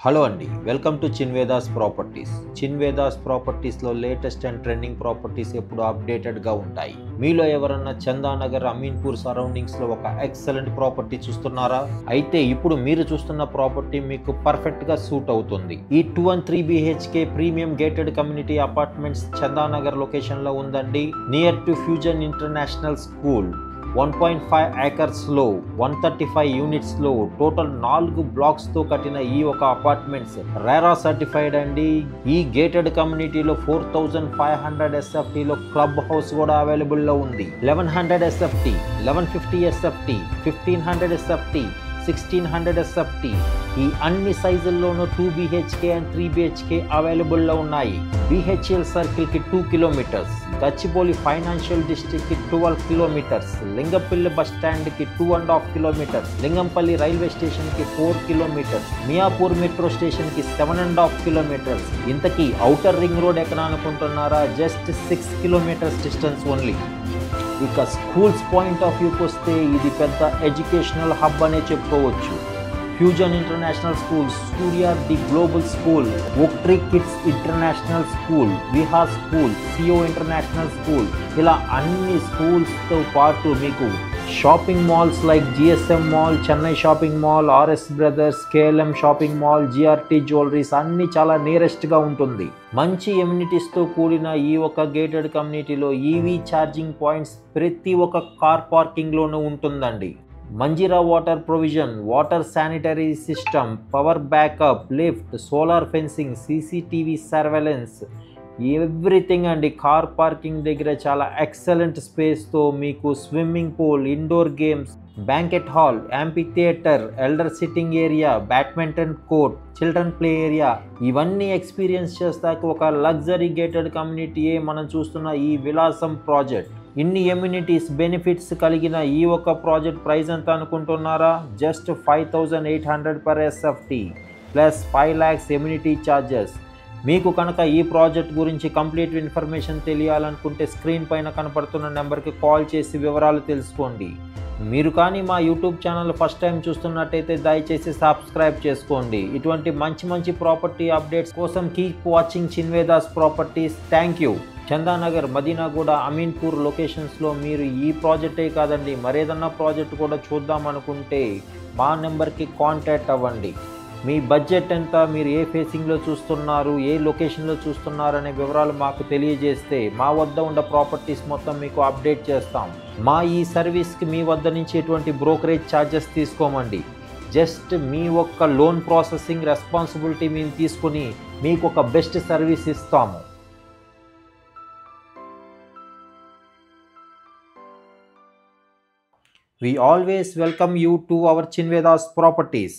Hello అండి, welcome to Chinvedas properties. Chinvedas ప్రాపర్టీస్లో latest and trending properties ఎప్పుడు అప్డేటెడ్గా ఉంటాయి. మీలో ఎవరన్నా చందానగర్, అమీన్పూర్ సరౌండింగ్స్లో ఒక ఎక్సలెంట్ ప్రాపర్టీ చూస్తున్నారా? అయితే ఇప్పుడు మీరు చూస్తున్న ప్రాపర్టీ మీకు పర్ఫెక్ట్గా సూట్ అవుతుంది. ఈ 2 and 3 BHK premium gated community apartments Chandanagar లొకేషన్లో ఉందండి. Near to fusion international school. 1.5 acres లో 135 యూనిట్స్లో టోటల్ 4 బ్లాక్స్తో కట్టిన ఈ ఒక అపార్ట్మెంట్స్ రేరా సర్టిఫైడ్ అండి. ఈ గేటెడ్ కమ్యూనిటీలో 4500 SFTలో క్లబ్ హౌస్ కూడా అవైలబుల్లో ఉంది. 1100 SFT, 1150 SFT, 1500 SFT, 1600 SFT ఈ అన్ని సైజుల్లోనూ 2 BHK అండ్ 3 BHK అవైలబుల్లో ఉన్నాయి. BHL సర్కిల్కి 2 కిలోమీటర్స్, గచ్చిబౌలి ఫైనాన్షియల్ డిస్ట్రిక్ట్కి 12 కిలోమీటర్స్, లింగంపల్లి బస్ స్టాండ్కి 2.5 కిలోమీటర్స్, లింగంపల్లి రైల్వే స్టేషన్కి 4 కిలోమీటర్స్, మియాపూర్ మెట్రో స్టేషన్కి 7.5 కిలోమీటర్స్. ఇంతకీ ఔటర్ రింగ్ రోడ్ ఎక్కడ అనుకుంటున్నారా? Just 6 kilometres distance only. ఇక స్కూల్స్ పాయింట్ ఆఫ్ వ్యూకి వస్తే ఇది పెద్ద ఎడ్యుకేషనల్ హబ్ అనే చెప్పుకోవచ్చు. Fusion international school, studier the global school, oaktree kids international school, Vihar school, C O international school, ఇలా అన్ని స్కూల్స్తో పాటు మీకు shopping malls like GSM mall, Chennai shopping mall, RS brothers, KLM shopping mall, GRT jewelleries అన్నీ చాలా నియరెస్ట్గా ఉంటుంది. మంచి ఎమ్యూనిటీస్తో కూడిన ఈ ఒక గేటెడ్ కమ్యూనిటీలో EV ఛార్జింగ్ పాయింట్స్ ప్రతి ఒక్క కార్ పార్కింగ్లోనూ ఉంటుందండి. Manjira water provision, water sanitary system, power backup, lift, solar fencing, CCTV surveillance, everything అండి. కార్ పార్కింగ్ దగ్గర చాలా ఎక్సలెంట్ స్పేస్తో మీకు swimming pool, indoor games, banquet hall, amphitheatre, elder sitting area, badminton court, children play area ఇవన్నీ experience చేస్తాక ఒక luxury gated కమ్యూనిటీయే మనం చూస్తున్న ఈ విలాసం ప్రాజెక్ట్. ఇన్ని ఎమ్యూనిటీస్ బెనిఫిట్స్ కలిగిన ఈ ఒక ప్రాజెక్ట్ ప్రైస్ ఎంత అనుకుంటున్నారా? Just 5800 per SFT plus 5 lakhs ఎమ్యూనిటీ charges. మీకు కనుక ఈ ప్రాజెక్ట్ గురించి కంప్లీట్ ఇన్ఫర్మేషన్ తెలియాలనుకుంటే స్క్రీన్ పైన కనపడుతున్న నెంబర్కి కాల్ చేసి వివరాలు తెలుసుకోండి. మీరు కానీ మా యూట్యూబ్ ఛానల్ ఫస్ట్ టైం చూస్తున్నట్టయితే దయచేసి సబ్స్క్రైబ్ చేసుకోండి. ఇటువంటి మంచి మంచి ప్రాపర్టీ అప్డేట్స్ కోసం keep watching Chinvedas properties. Thank you. Chandanagar, Madinaguda, Ameenpur లొకేషన్స్లో మీరు ఈ ప్రాజెక్టే కాదండి మరేదన్నా ప్రాజెక్ట్ కూడా చూద్దాం అనుకుంటే మా నెంబర్కి కాంటాక్ట్ అవ్వండి. మీ బడ్జెట్ ఎంత, మీరు ఏ ఫేసింగ్లో చూస్తున్నారు, ఏ లొకేషన్లో చూస్తున్నారు అనే వివరాలు మాకు తెలియజేస్తే మా వద్ద ఉన్న ప్రాపర్టీస్ మొత్తం మీకు అప్డేట్ చేస్తాం. మా ఈ సర్వీస్కి మీ వద్ద నుంచి ఎటువంటి బ్రోకరేజ్ ఛార్జెస్ తీసుకోమండి. జస్ట్ మీ ఒక్క లోన్ ప్రాసెసింగ్ రెస్పాన్సిబిలిటీ మేము తీసుకుని మీకు ఒక బెస్ట్ సర్వీస్ ఇస్తాము. We always welcome you to our Chinvedas properties.